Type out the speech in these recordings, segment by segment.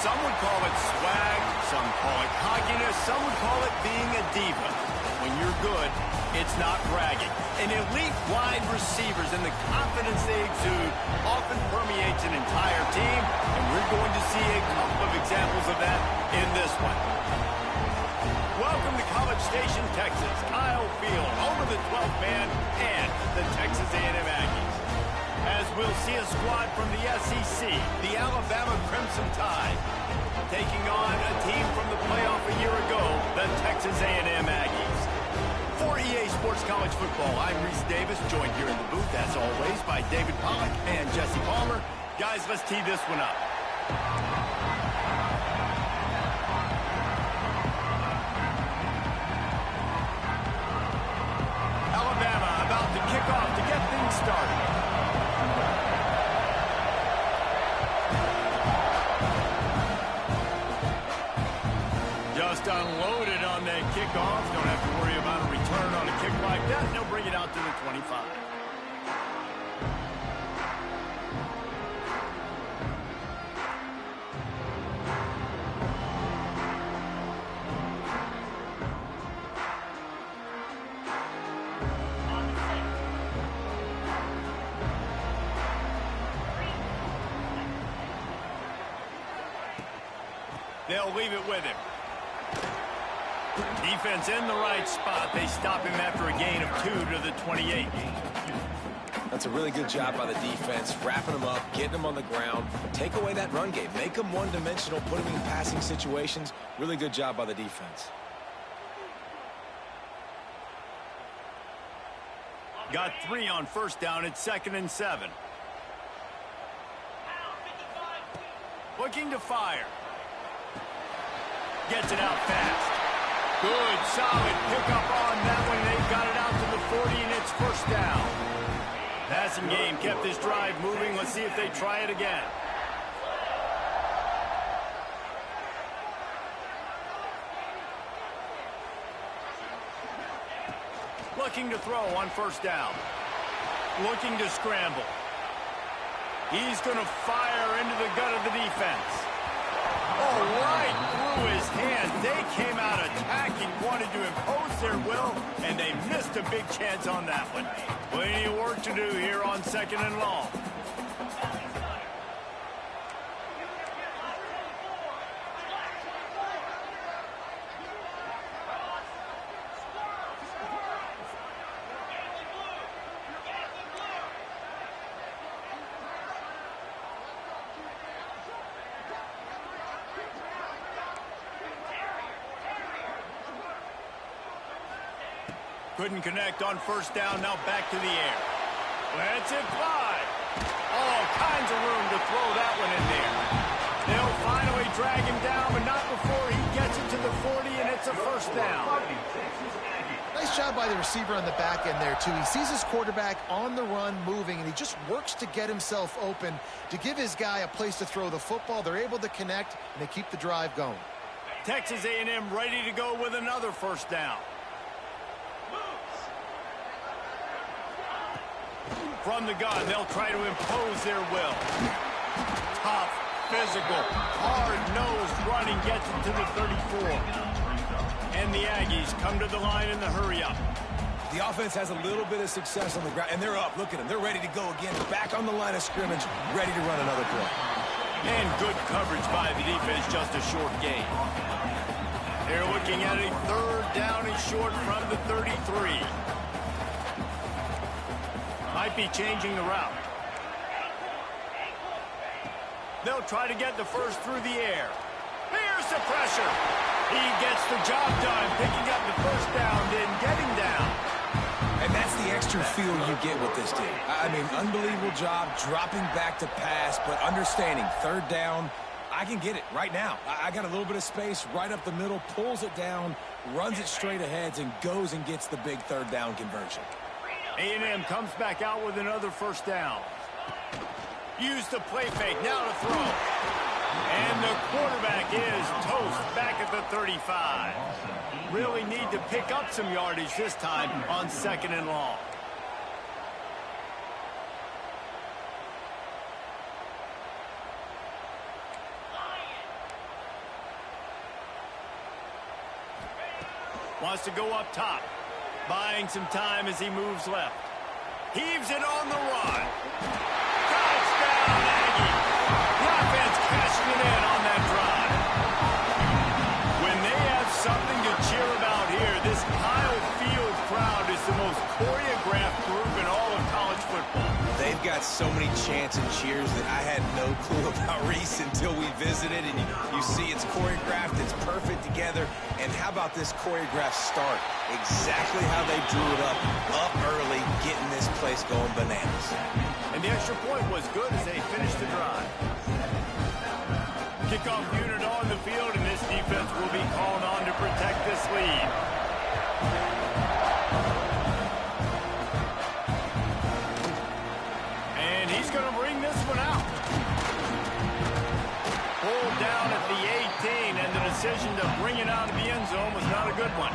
Some would call it swag, some call it cockiness, some would call it being a diva. When you're good, it's not bragging. And elite wide receivers and the confidence they exude often permeates an entire team, and we're going to see a couple of examples of that in this one. Welcome to College Station, Texas. Kyle Field, home of the 12th man and the Texas A&M Aggies. As we'll see a squad from the SEC, the Alabama Crimson Tide, taking on a team from the playoff a year ago, the Texas A&M Aggies. For EA Sports College Football, I'm Reese Davis, joined here in the booth, as always, by David Pollack and Jesse Palmer. Guys, let's tee this one up. Alabama about to kick off to get things started. Just unloaded on that kickoff. Don't have to worry about a return on a kick like that. They'll bring it out to the 25. They'll leave it with him. Defense in the right spot. They stop him after a gain of 2 to the 28. That's a really good job by the defense, wrapping him up, getting him on the ground. Take away that run game. Make him one-dimensional, put him in passing situations. Really good job by the defense. Got 3 on first down. It's 2nd and 7. Looking to fire. Gets it out fast. Good, solid pickup on that one. They've got it out to the 40, and it's first down. Passing game kept this drive moving. Let's see if they try it again. Looking to throw on first down. Looking to scramble. He's going to fire into the gut of the defense. Oh, right through his hand. They came out attacking, wanted to impose their will, and they missed a big chance on that one. Plenty of work to do here on 2nd and long. Couldn't connect on first down, now back to the air. Lets it fly. All kinds of room to throw that one in there. They'll finally drag him down, but not before he gets it to the 40, and it's a first down. Nice job by the receiver on the back end there, too. He sees his quarterback on the run moving, and he just works to get himself open to give his guy a place to throw the football. They're able to connect, and they keep the drive going. Texas A&M ready to go with another first down. From the gun, they'll try to impose their will. Tough, physical, hard-nosed running gets it to the 34. And the Aggies come to the line in the hurry-up. The offense has a little bit of success on the ground, and they're up. Look at them. They're ready to go again. Back on the line of scrimmage, ready to run another play. And good coverage by the defense, just a short gain. They're looking at a 3rd down and short from the 33. Might be changing the route. They'll try to get the first through the air. Here's the pressure. He gets the job done, picking up the first down, then getting down. And that's the extra feel you get with this team. I mean, unbelievable job dropping back to pass, but understanding 3rd down, I can get it right now. I got a little bit of space right up the middle, pulls it down, runs it straight ahead, and goes and gets the big 3rd down conversion. A&M comes back out with another first down. Use the play fake, now to throw. And the quarterback is toast back at the 35. Really need to pick up some yardage this time on 2nd and long. Wants to go up top. Buying some time as he moves left. Heaves it on the run. Touchdown, Aggie. The offense cashing it in on that drive. When they have something to cheer about here, this Kyle Field crowd is the most choreographed group in all of college football. They've got so many chants and cheers that I had no clue about Reese until we visited. And you see it's choreographed, it's perfect together. And how about this choreographed start? Exactly how they drew it up early, getting this place going bananas. And the extra point was good as they finished the drive. Kickoff unit on the field, and this defense will be called on to protect this lead. And he's going to bring this one out. Pulled down at the 18, and the decision to bring it out of the end zone was not a good one.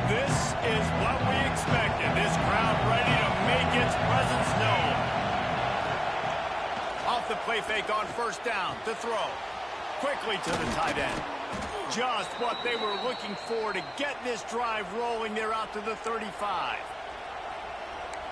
This is what we expected. This crowd ready to make its presence known. Off the play fake on first down to throw. Quickly to the tight end. Just what they were looking for to get this drive rolling. They're out to the 35.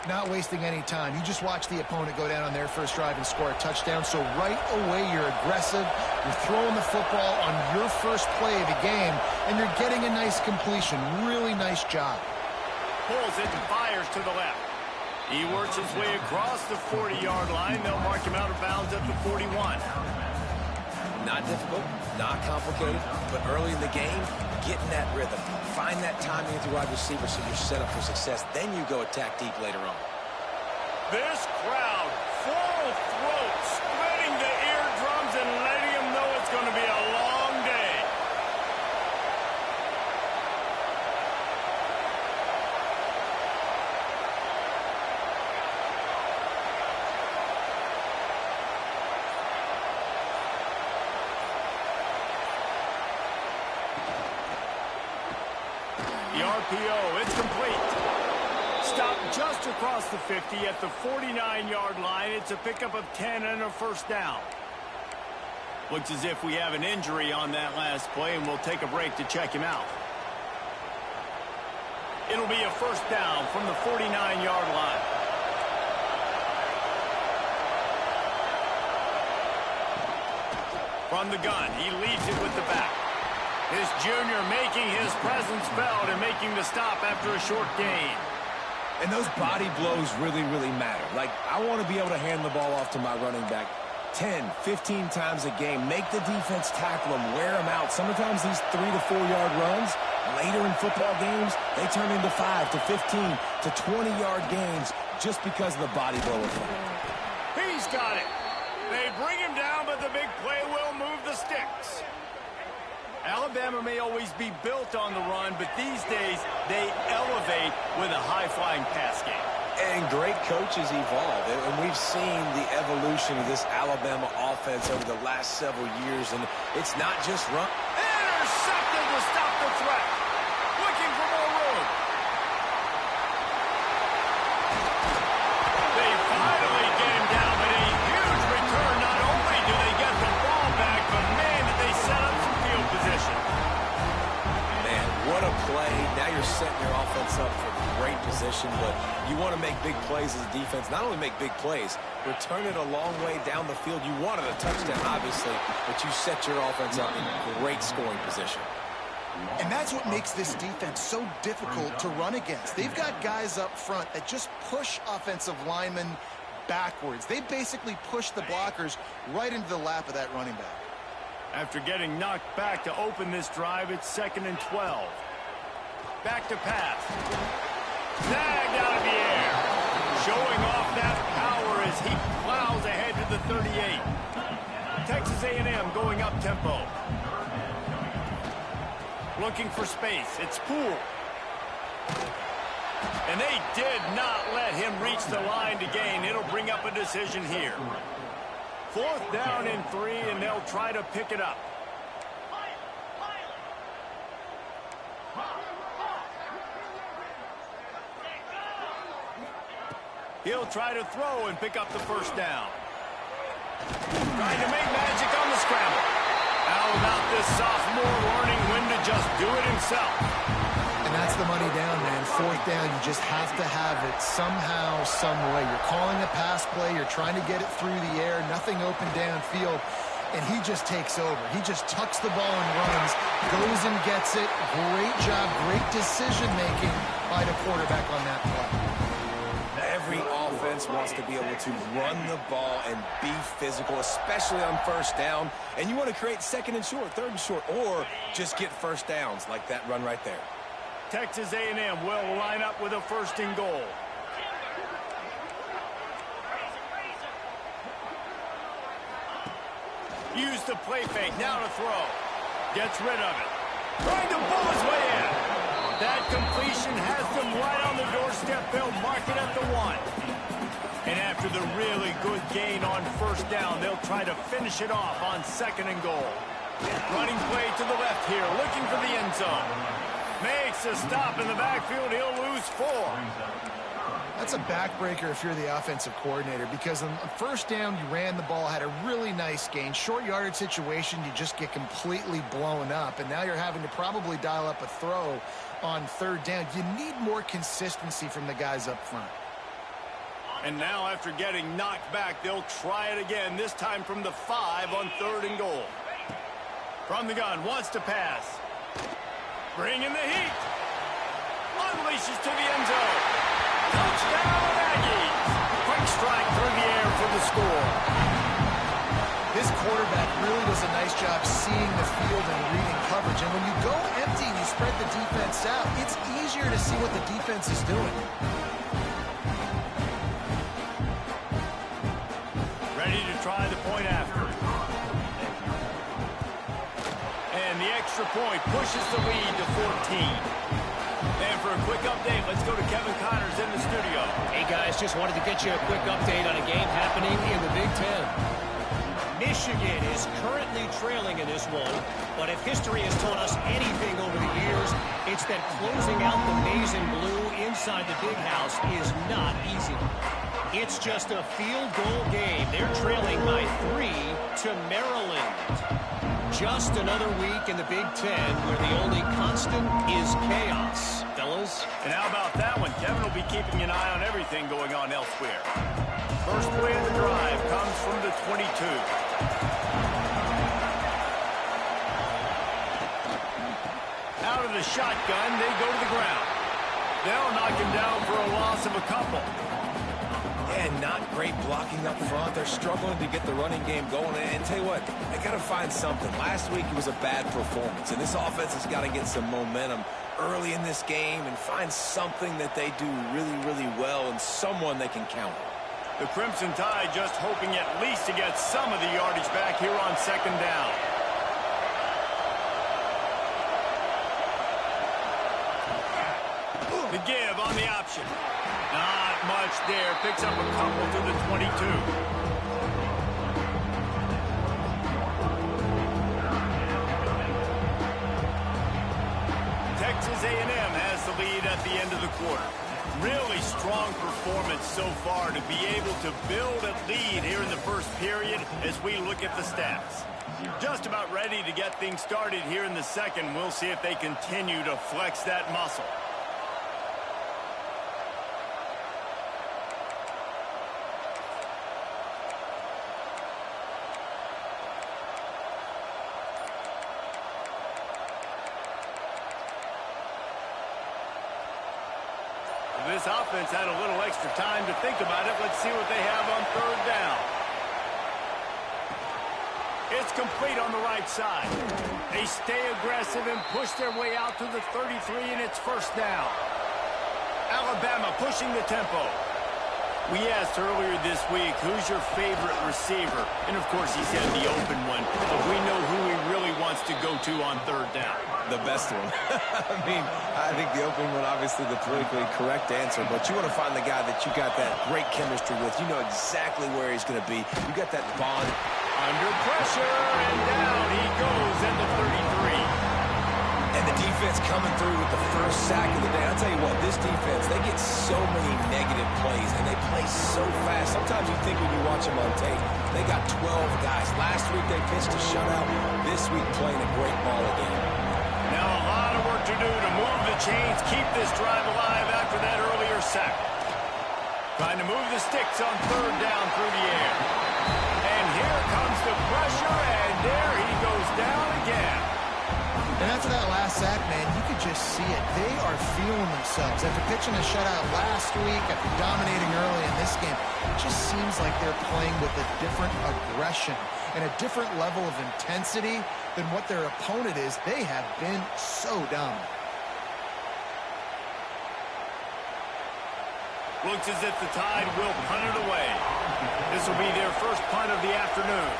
Not wasting any time. You just watch the opponent go down on their first drive and score a touchdown. So right away, you're aggressive. You're throwing the football on your first play of the game, and you're getting a nice completion. Really nice job. Pulls it and fires to the left. He works his way across the 40-yard line. They'll mark him out of bounds at the 41. Not difficult, not complicated, but early in the game, getting that rhythm. Find that timing with your wide receiver so you're set up for success. Then you go attack deep later on. This crowd, full throat, splitting the eardrums and letting them know it's going to be a long day. The RPO, it's complete. Stopped just across the 50 at the 49-yard line. It's a pickup of 10 and a first down. Looks as if we have an injury on that last play, and we'll take a break to check him out. It'll be a first down from the 49-yard line. From the gun, he leads it with the back. His junior making his presence felt and making the stop after a short gain. And those body blows really, really matter. Like, I want to be able to hand the ball off to my running back 10, 15 times a game. Make the defense tackle them, wear them out. Sometimes these 3 to 4 yard runs, later in football games, they turn into 5 to 15 to 20-yard gains just because of the body blow effect. He's got it. They bring him down, but the big play will move the sticks. Alabama may always be built on the run, but these days they elevate with a high-flying pass game. And great coaches evolve, and we've seen the evolution of this Alabama offense over the last several years, and it's not just run. Intercepted to stop the threat. Looking for more room. They finally get him down, but a huge return. Not only do they get the ball back, but man, did they set up some field position. Man, what a play. Now you're setting your offense up for great position, but you want to make big plays as a defense. Not only make big plays, return it a long way down the field. You wanted a touchdown, obviously, but you set your offense up in great scoring position. And that's what makes this defense so difficult to run against. They've got guys up front that just push offensive linemen backwards. They basically push the blockers right into the lap of that running back. After getting knocked back to open this drive, it's 2nd and 12. Back to pass. Snagged out of the air. Showing off that power as he plows ahead to the 38. Texas A&M going up tempo. Looking for space. It's Poole. And they did not let him reach the line to gain. It'll bring up a decision here. 4th down and 3, and they'll try to pick it up. He'll try to throw and pick up the first down. trying to make magic on the scramble. How about this sophomore learning when to just do it himself? And that's the money down, man. Fourth down, you just have to have it somehow, some way. You're calling a pass play. You're trying to get it through the air. Nothing open downfield. And he just takes over. He just tucks the ball and runs, goes and gets it. Great job, great decision-making by the quarterback on that play. Every offense wants to be able to run the ball and be physical, especially on first down. And you want to create second and short, third and short, or just get first downs like that run right there. Texas A&M will line up with a first and goal. Use the play fake, now to throw. Gets rid of it. Trying to pull his way in. That completion has them right on the doorstep. They'll mark it at the 1. And after the really good gain on first down, they'll try to finish it off on second and goal. Running play to the left here, looking for the end zone. Makes a stop in the backfield. He'll lose 4. That's a backbreaker if you're the offensive coordinator, because on first down, you ran the ball, had a really nice gain. Short yardage situation, you just get completely blown up, and now you're having to probably dial up a throw on third down. You need more consistency from the guys up front. And now after getting knocked back, they'll try it again, this time from the 5 on third and goal. From the gun, wants to pass. Bring in the heat. Unleashes to the end zone. Touchdown, Aggies! Quick strike through the air for the score. This quarterback really does a nice job seeing the field and reading coverage. And when you go empty and you spread the defense out, it's easier to see what the defense is doing. Ready to try the point after. And the extra point pushes the lead to 14. And for a quick update, let's go to Kevin Connors in the studio. Hey, guys, just wanted to get you a quick update on a game happening in the Big Ten. Michigan is currently trailing in this one, but if history has taught us anything over the years, it's that closing out the maize and blue inside the Big House is not easy. It's just a field goal game. They're trailing by 3 to Maryland. Just another week in the Big Ten where the only constant is chaos, fellas. And how about that one? Kevin will be keeping an eye on everything going on elsewhere. First play of the drive comes from the 22. Out of the shotgun, they go to the ground. They'll knock him down for a loss of a couple. And not great blocking up front. They're struggling to get the running game going. And tell you what, they got to find something. Last week it was a bad performance, and this offense has got to get some momentum early in this game and find something that they do really, really well and someone they can count on. The Crimson Tide just hoping at least to get some of the yardage back here on second down. The give on the option. Not much there. Picks up a couple to the 22. Texas A&M has the lead at the end of the quarter. Really strong performance so far to be able to build a lead here in the first period as we look at the stats. Just about ready to get things started here in the second. We'll see if they continue to flex that muscle. This offense had a little extra time to think about it. Let's see what they have on third down. It's complete on the right side. They stay aggressive and push their way out to the 33, and it's first down. Alabama pushing the tempo. We asked earlier this week, who's your favorite receiver? And, of course, he said the open one. But we know who he really wants to go to on third down. The best one. I think the open one, obviously the politically correct answer, but you want to find the guy that you got that great chemistry with. You know exactly where he's going to be. You got that bond. Under pressure, and down he goes at the 33. And the defense defense coming through with the first sack of the day. I'll tell you what, this defense, they get so many negative plays, and they play so fast. Sometimes you think when you watch them on tape, they got 12 guys. Last week they pitched a shutout. This week playing a great ball again. Now a lot of work to do to move the chains, keep this drive alive after that earlier sack. Trying to move the sticks on third down through the air. And here comes the pressure, and there he goes down again. And after that last sack, man, you could just see it. They are feeling themselves. After pitching a shutout last week, after dominating early in this game, it just seems like they're playing with a different aggression and a different level of intensity than what their opponent is. They have been so dominant. Looks as if the Tide will punt it away. This will be their first punt of the afternoon.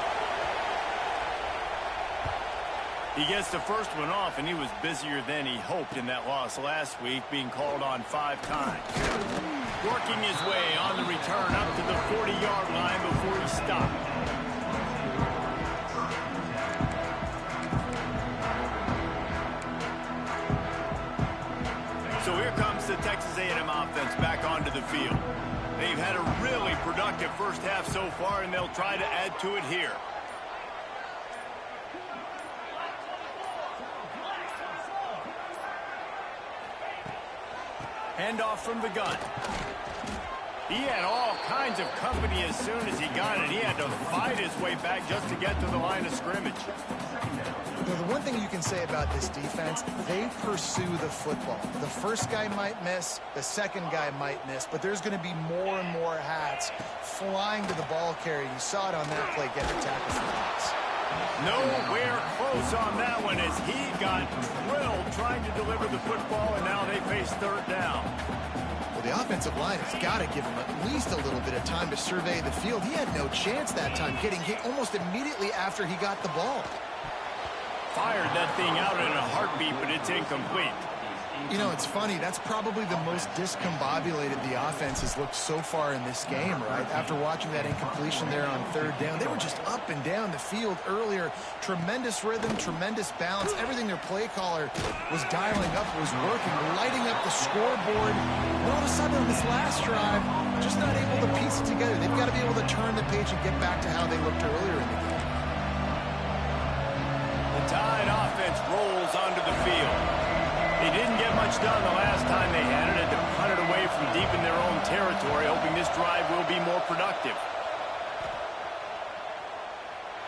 He gets the first one off, and he was busier than he hoped in that loss last week, being called on 5 times. Working his way on the return up to the 40-yard line before he stopped. So here comes the Texas A&M offense back onto the field. They've had a really productive first half so far, and they'll try to add to it here. Handoff from the gun. He had all kinds of company as soon as he got it. He had to fight his way back just to get to the line of scrimmage. Now, the one thing you can say about this defense, they pursue the football. The first guy might miss, the second guy might miss, but there's going to be more and more hats flying to the ball carrier. You saw it on that play, get the tackle for loss. Nowhere close on that one as he got drilled trying to deliver the football, and now they face third down. Well, the offensive line has got to give him at least a little bit of time to survey the field. He had no chance that time, getting hit almost immediately after he got the ball. Fired that thing out in a heartbeat, but it's incomplete. You know, it's funny. That's probably the most discombobulated the offense has looked so far in this game, right? After watching that incompletion there on third down, they were just up and down the field earlier. Tremendous rhythm, tremendous balance. Everything their play caller was dialing up was working, lighting up the scoreboard. And all of a sudden on this last drive, just not able to piece it together. They've got to be able to turn the page and get back to how they looked earlier in the game. The Tide offense rolls onto the field. They didn't get much done the last time they had it, and to punt it away from deep in their own territory, hoping this drive will be more productive.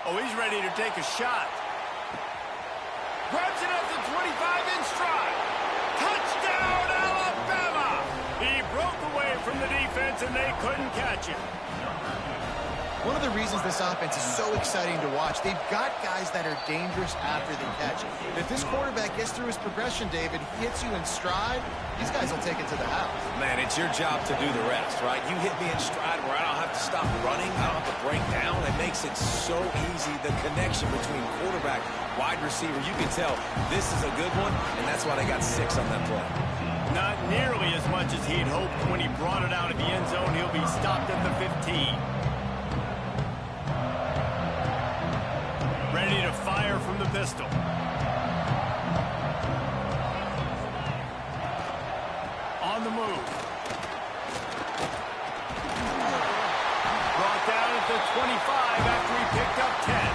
Oh, he's ready to take a shot. Grabs it at the 25 in stride. Touchdown, Alabama! He broke away from the defense, and they couldn't catch him. One of the reasons this offense is so exciting to watch, they've got guys that are dangerous after the catch. If this quarterback gets through his progression, David, hits you in stride, these guys will take it to the house. Man, it's your job to do the rest, right? You hit me in stride where I don't have to stop running, I don't have to break down. It makes it so easy, the connection between quarterback, wide receiver. You can tell this is a good one, and that's why they got 6 on that play. Not nearly as much as he'd hoped when he brought it out of the end zone. He'll be stopped at the 15. Ready to fire from the pistol. On the move. Brought down at the 25 after he picked up 10.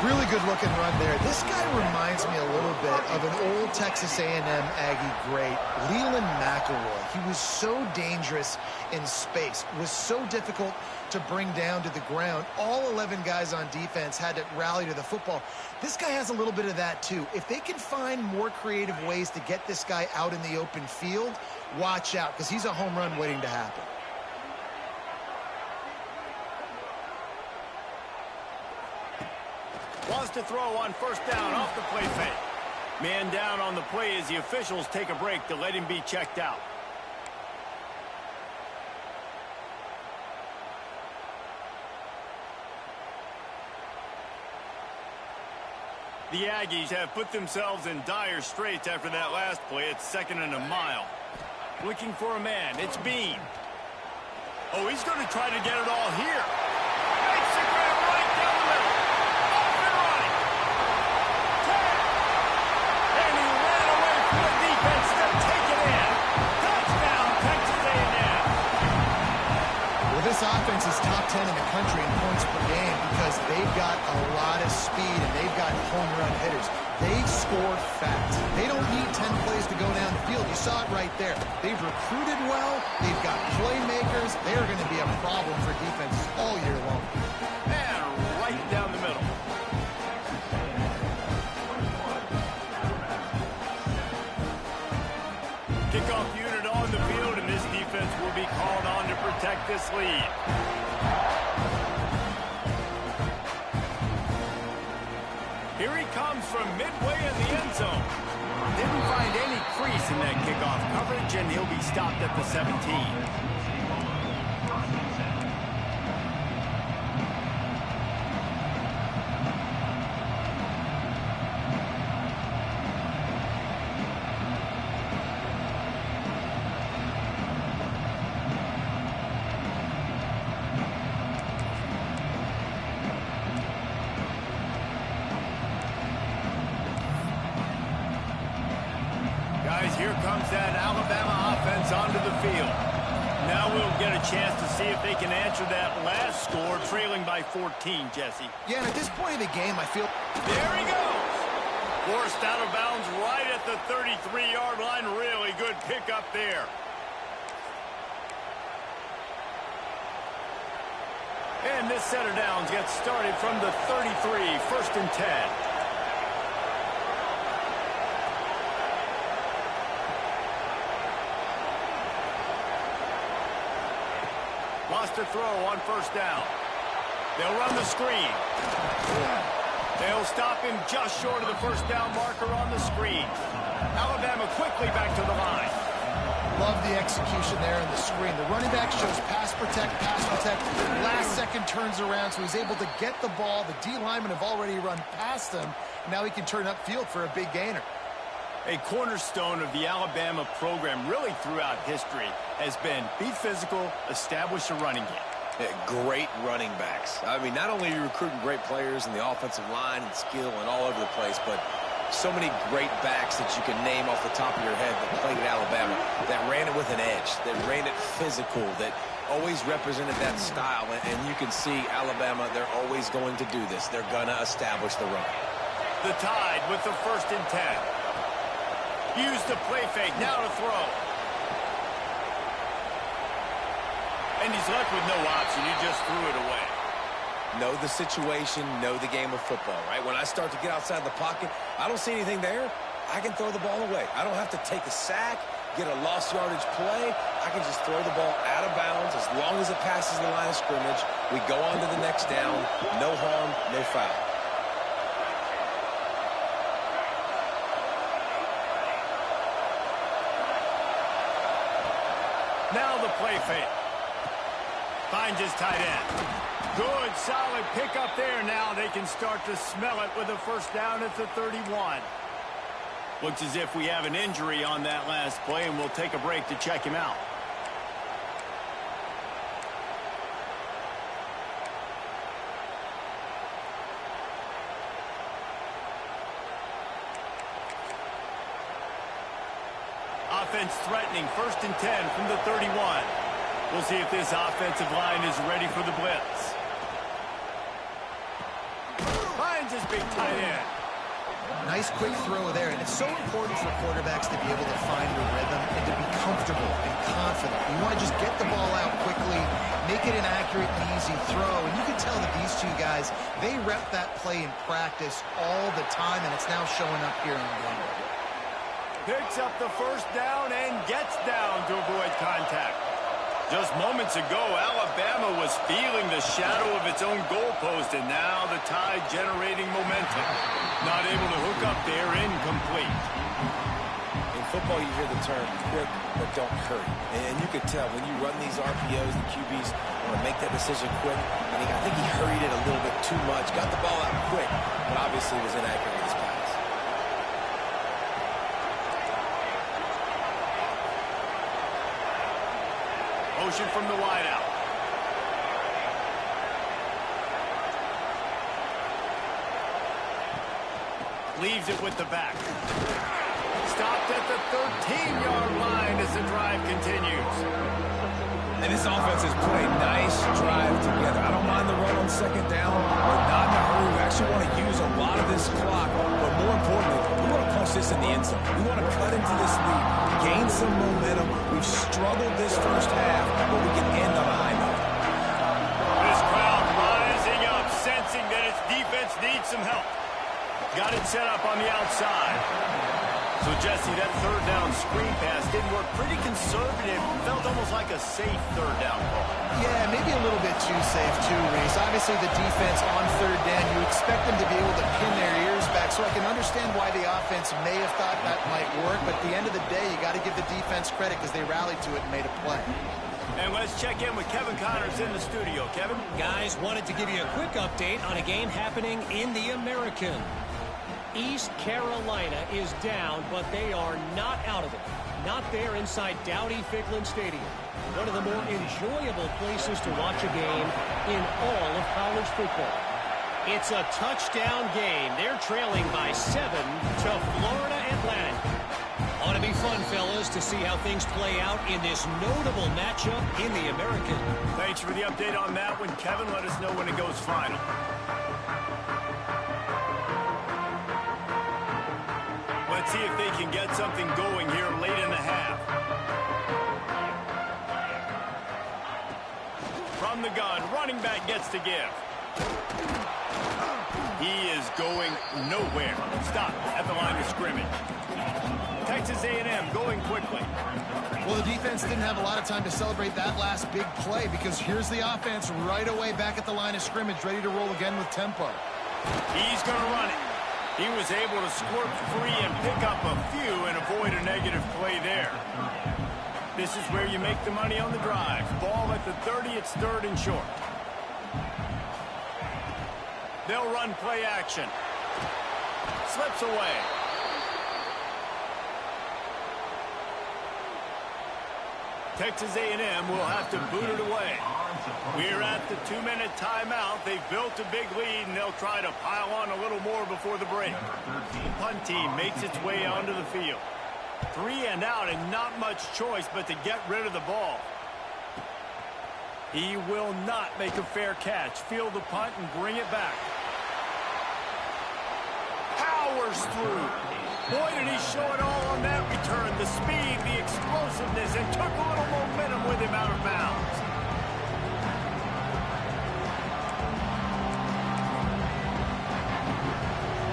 Really good looking run there. This guy reminds me a little bit of an old Texas A&M Aggie great, Leland McElroy. He was so dangerous in space, was so difficult to bring down to the ground. All 11 guys on defense had to rally to the football. This guy has a little bit of that too. If they can find more creative ways to get this guy out in the open field, watch out, because he's a home run waiting to happen. Wants to throw on first down off the play fake. Man down on the play as the officials take a break to let him be checked out. The Aggies have put themselves in dire straits after that last play. It's 2nd and a mile. Looking for a man. It's Bean. Oh, he's going to try to get it all here. Makes the grab right down the middle. Off and right. 10. And he ran defense is top 10 in the country in points per game because they've got a lot of speed and they've got home run hitters. They score fast. They don't need 10 plays to go down the field. You saw it right there. They've recruited well. They've got playmakers. They're going to be a problem for defenses all year long. And right down the middle. Kickoff unit on the field, and this defense will be called on to protect this lead. Here he comes from midway in the end zone. Didn't find any crease in that kickoff coverage, and he'll be stopped at the 17. Guys, here comes that Alabama offense onto the field. Now we'll get a chance to see if they can answer that last score, trailing by 14, Jesse. Yeah, and at this point of the game, I feel... There he goes! Forced out of bounds right at the 33-yard line. Really good pickup there. And this set of downs gets started from the 33, 1st and 10. Lost a throw on 1st down. They'll run the screen. They'll stop him just short of the 1st down marker on the screen. Alabama quickly back to the line. Love the execution there in the screen. The running back shows pass protect. Last second turns around, so he's able to get the ball. The D linemen have already run past him. Now he can turn upfield for a big gainer. A cornerstone of the Alabama program really throughout history has been be physical, establish a running game. Yeah, great running backs. I mean, not only are you recruiting great players in the offensive line and skill and all over the place, but so many great backs that you can name off the top of your head that played at Alabama, that ran it with an edge, that ran it physical, that always represented that style. And you can see Alabama, they're always going to do this. They're going to establish the run. The Tide with the 1st and 10. Use the play fake, now to throw. And he's left with no option. He just threw it away. Know the situation, know the game of football, right? When I start to get outside the pocket, I don't see anything there, I can throw the ball away. I don't have to take a sack, get a lost yardage play. I can just throw the ball out of bounds. As long as it passes the line of scrimmage, we go on to the next down. No harm, no foul. Now the play fake. Finds his tight end. Good, solid pickup there. Now they can start to smell it with a 1st down at the 31. Looks as if we have an injury on that last play, and we'll take a break to check him out. Offense threatening, 1st and 10 from the 31. We'll see if this offensive line is ready for the blitz. Finds his big tight end. Nice quick throw there, and it's so important for quarterbacks to be able to find the rhythm and to be comfortable and confident. You want to just get the ball out quickly, make it an accurate and easy throw, and you can tell that these two guys, they rep that play in practice all the time, and it's now showing up here in the game. Picks up the 1st down and gets down to avoid contact. Just moments ago, Alabama was feeling the shadow of its own goalpost, and now the Tide generating momentum. Not able to hook up there, incomplete. In football, you hear the term quick, but don't hurry. And you could tell when you run these RPOs, the QBs want to make that decision quick. And I think he hurried it a little bit too much, got the ball out quick, but obviously was inaccurate with his pass. Motion from the wideout. Leaves it with the back. Stopped at the 13-yard line as the drive continues. And this offense has put a nice drive together. I don't mind the run on second down. We're not in a hurry. We actually want to use a lot of this clock. But more importantly, we want to punch this in the end zone. We want to cut into this lead, gain some momentum. We've struggled this first half, but we can end on a high note. This crowd rising up, sensing that its defense needs some help. Got it set up on the outside. So, Jesse, that third down screen pass didn't work. Pretty conservative. Felt almost like a safe third down call. Yeah, maybe a little bit too safe, too, Reese. Obviously, the defense on third down, you expect them to be able to pin their ears back. So I can understand why the offense may have thought that might work. But at the end of the day, you got to give the defense credit because they rallied to it and made a play. And let's check in with Kevin Connors in the studio. Kevin? Guys, wanted to give you a quick update on a game happening in the American. East Carolina is down, but they are not out of it. Not there inside Dowdy-Ficklin Stadium. One of the more enjoyable places to watch a game in all of college football. It's a touchdown game. They're trailing by 7 to Florida Atlantic. Ought to be fun, fellas, to see how things play out in this notable matchup in the American. Thanks for the update on that one, Kevin. Let us know when it goes final. Let's see if they can get something going here late in the half. From the gun, running back gets to give. He is going nowhere. Stop at the line of scrimmage. Texas A&M going quickly. Well, the defense didn't have a lot of time to celebrate that last big play because here's the offense right away back at the line of scrimmage, ready to roll again with tempo. He's going to run it. He was able to squirt free and pick up a few and avoid a negative play there. This is where you make the money on the drive. Ball at the 30, it's third and short. They'll run play action. Slips away. Texas A&M will have to boot it away. We're at the 2-minute timeout. They've built a big lead, and they'll try to pile on a little more before the break. The punt team makes its way onto the field. 3 and out, and not much choice but to get rid of the ball. He will not make a fair catch. Field the punt and bring it back. Powers through. Boy, did he show it all on that return. The speed, the explosiveness, and took a little momentum with him out of bounds.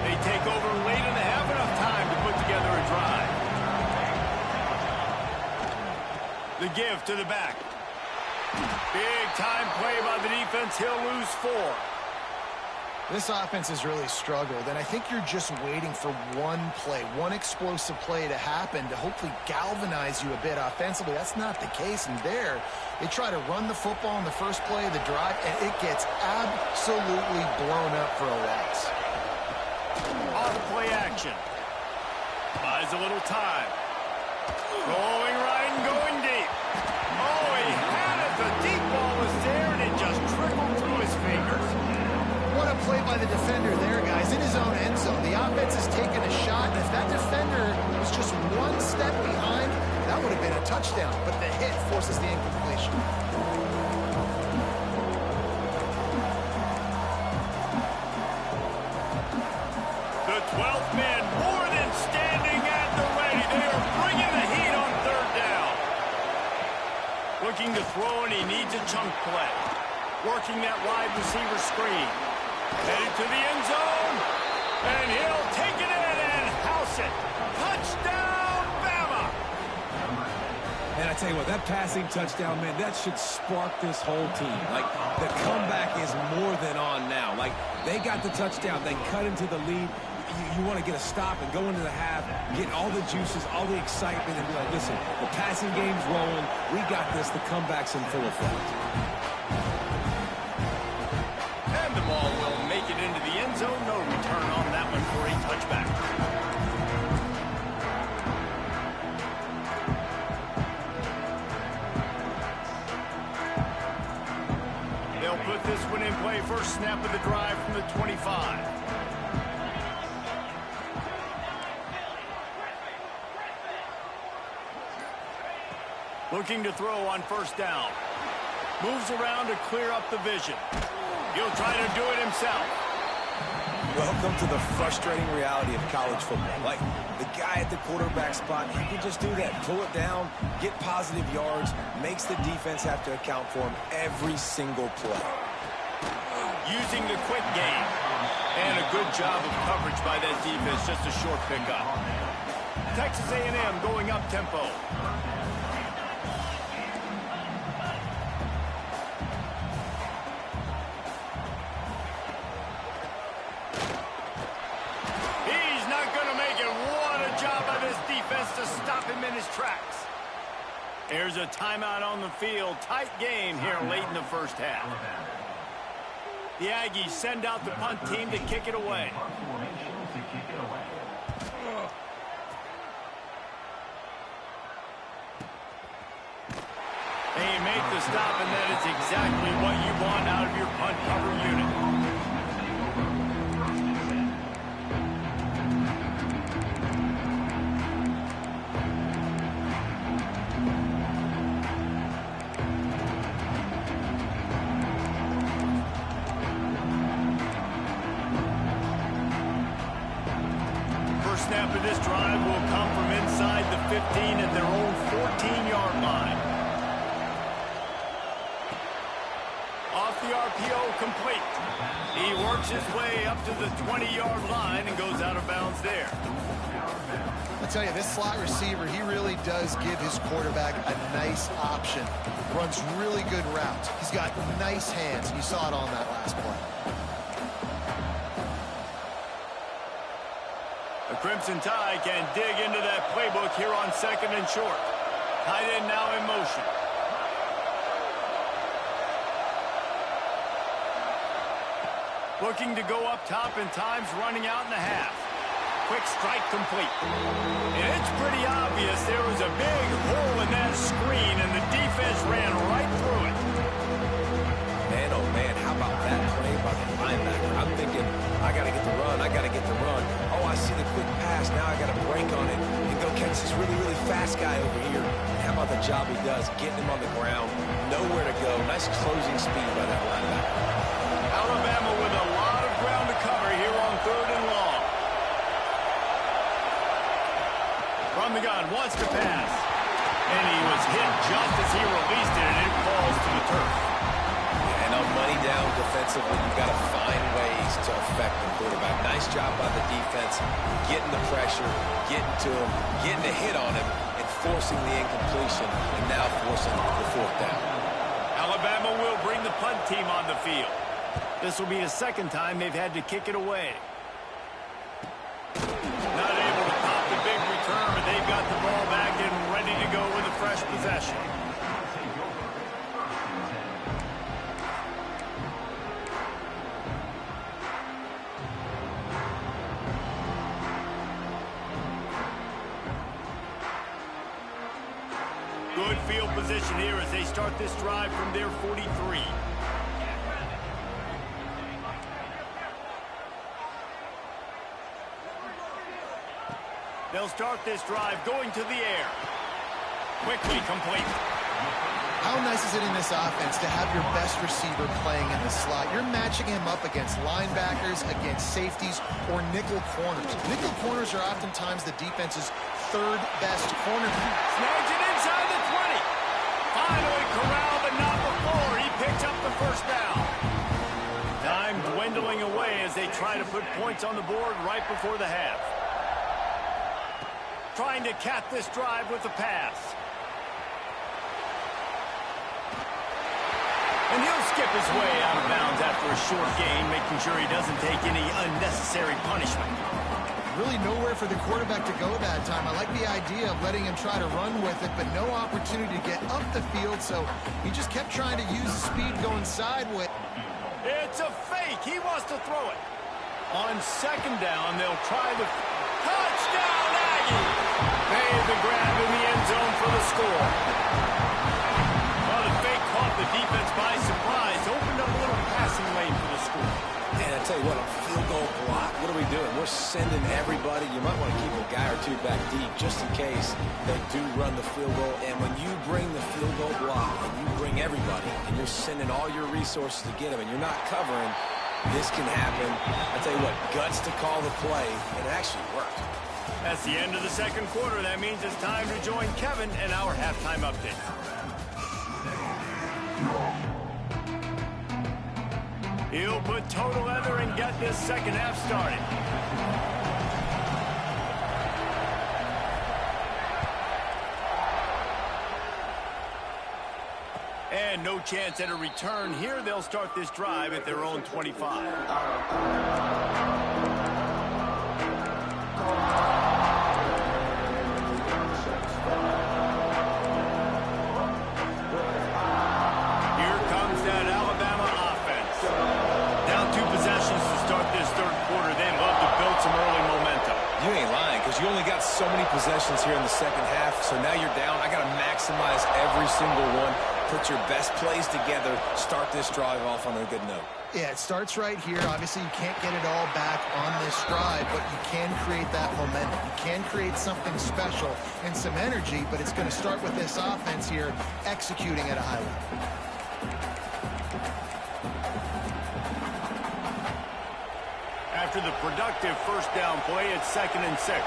They take over late in the half, enough time to put together a drive. The give to the back. Big time play by the defense. He'll lose 4. This offense has really struggled, and I think you're just waiting for one play, one explosive play to happen to hopefully galvanize you a bit offensively. That's not the case, and there, they try to run the football in the first play of the drive, and it gets absolutely blown up for a loss. Off play action. Buys a little time. Rolling right and going deep. Oh, he had it. The deep ball was there, and it just trickled through his fingers. What a play by the defender there, guys, in his own end zone. The offense has taken a shot, and if that defender was just one step behind, that would have been a touchdown. But the hit forces the incompletion. The 12th man more than standing at the ready. They are bringing the heat on third down. Looking to throw, and he needs a chunk play. Working that wide receiver screen. Headed to the end zone, and he'll take it in and house it. Touchdown, Bama! And I tell you what, that passing touchdown, man, that should spark this whole team. Like, the comeback is more than on now. Like, they got the touchdown. They cut into the lead. You want to get a stop and go into the half, get all the juices, all the excitement, and be like, listen, the passing game's rolling. We got this. The comeback's in full effect. And the ball will make it into the end zone. No return on that one for a touchback. They'll put this one in play. First snap of the drive from the 25. Looking to throw on first down. Moves around to clear up the vision. He'll try to do it himself. Welcome to the frustrating reality of college football. Like, the guy at the quarterback spot, he can just do that. Pull it down, get positive yards, makes the defense have to account for him every single play. Using the quick game. And a good job of coverage by that defense. Just a short pickup. Texas A&M going up tempo. To stop him in his tracks. There's a timeout on the field. Tight game here late in the first half. The Aggies send out the punt team to kick it away. They make the stop, and that is exactly what you want out of your punt cover unit. Snap of this drive will come from inside the 15 at their own 14-yard line. Off the RPO, complete. He works his way up to the 20-yard line and goes out of bounds there. I tell you, this slot receiver, he really does give his quarterback a nice option. Runs really good routes. He's got nice hands. You saw it on that last play. The Crimson Tide can dig into that playbook here on 2nd and short. Tight end now in motion. Looking to go up top, and time's running out in the half. Quick strike complete. And it's pretty obvious there was a big hole in that screen, and the defense ran right through it. Man, oh man, how about that play by the linebacker? I'm thinking, I got to get the run, I got to get the run. Oh, I see the quick pass, now I got to break on it and go catch this really, really fast guy over here. And how about the job he does, getting him on the ground, nowhere to go. Nice closing speed by that linebacker. Alabama with a lot of ground to cover here on 3rd and long. From the gun, wants to pass. And he was hit just as he released it, and it falls to the turf. And on money down defensively, you've got to find ways to affect the quarterback. Nice job by the defense, getting the pressure, getting to him, getting a hit on him, and forcing the incompletion, and now forcing the 4th down. Alabama will bring the punt team on the field. This will be the 2nd time they've had to kick it away. Not able to pop the big return, but they've got the ball back and ready to go with a fresh possession. Good field position here as they start this drive from their 43. They'll start this drive going to the air. Quickly complete. How nice is it in this offense to have your best receiver playing in the slot? You're matching him up against linebackers, against safeties, or nickel corners. Nickel corners are oftentimes the defense's 3rd best corner. Snags it inside the 20. Finally corralled, but not before. He picks up the 1st down. Time dwindling away as they try to put points on the board right before the half. Trying to cap this drive with a pass. And he'll skip his way out of bounds after a short gain, making sure he doesn't take any unnecessary punishment. Really nowhere for the quarterback to go that time. I like the idea of letting him try to run with it, but no opportunity to get up the field, so he just kept trying to use the speed going sideways. It's a fake. He wants to throw it. On 2nd down, they'll try the touchdown, Aggie. Made the grab in the end zone for the score. Well, the fake caught the defense by surprise. Opened up a little passing lane for the score. Man, I tell you what, I'm field goal block. What are we doing? We're sending everybody. You might want to keep a guy or two back deep just in case they do run the field goal. And when you bring the field goal block and you bring everybody and you're sending all your resources to get them and you're not covering, this can happen. I tell you what, guts to call the play, and it actually worked. That's the end of the second quarter. That means it's time to join Kevin and our halftime update. He'll put total leather and get this second half started. And no chance at a return here. They'll start this drive at their own 25. You only got so many possessions here in the second half, so now you're down. I got to maximize every single one. Put your best plays together. Start this drive off on a good note. Yeah, it starts right here. Obviously, you can't get it all back on this drive, but you can create that momentum. You can create something special and some energy, but it's going to start with this offense here executing at a high level. After the productive first down play, it's 2nd and 6.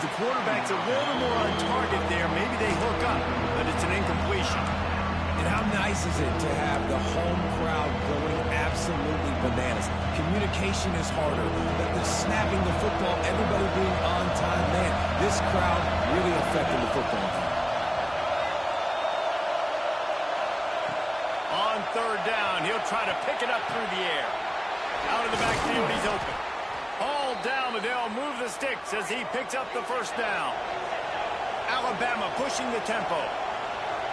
The quarterback's a little more on target there. Maybe they hook up, but it's an incompletion. And how nice is it to have the home crowd going absolutely bananas? Communication is harder. The snapping the football, everybody being on time. Man, this crowd really affecting the football game. On third down, he'll try to pick it up through the air. Out of the backfield, he's open. All down, but they'll move the sticks as he picks up the first down. Alabama pushing the tempo.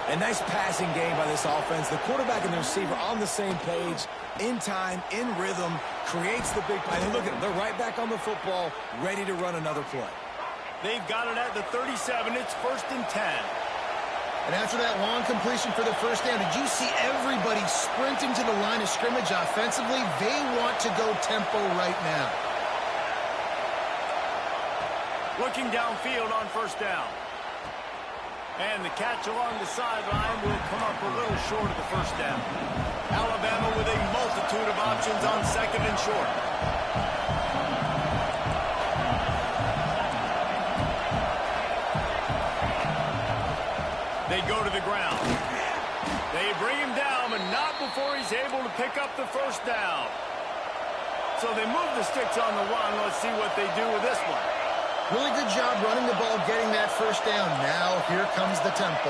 A nice passing game by this offense. The quarterback and the receiver on the same page, in time, in rhythm, creates the big play. And look at them. They're right back on the football, ready to run another play. They've got it at the 37. It's 1st and 10. And after that long completion for the first down, did you see everybody sprinting to the line of scrimmage offensively? They want to go tempo right now. Looking downfield on first down. And the catch along the sideline will come up a little short of the first down. Alabama with a multitude of options on 2nd and short. They go to the ground. They bring him down, but not before he's able to pick up the first down. So they move the sticks on the run. Let's see what they do with this one. Really good job running the ball, getting that first down. Now here comes the tempo.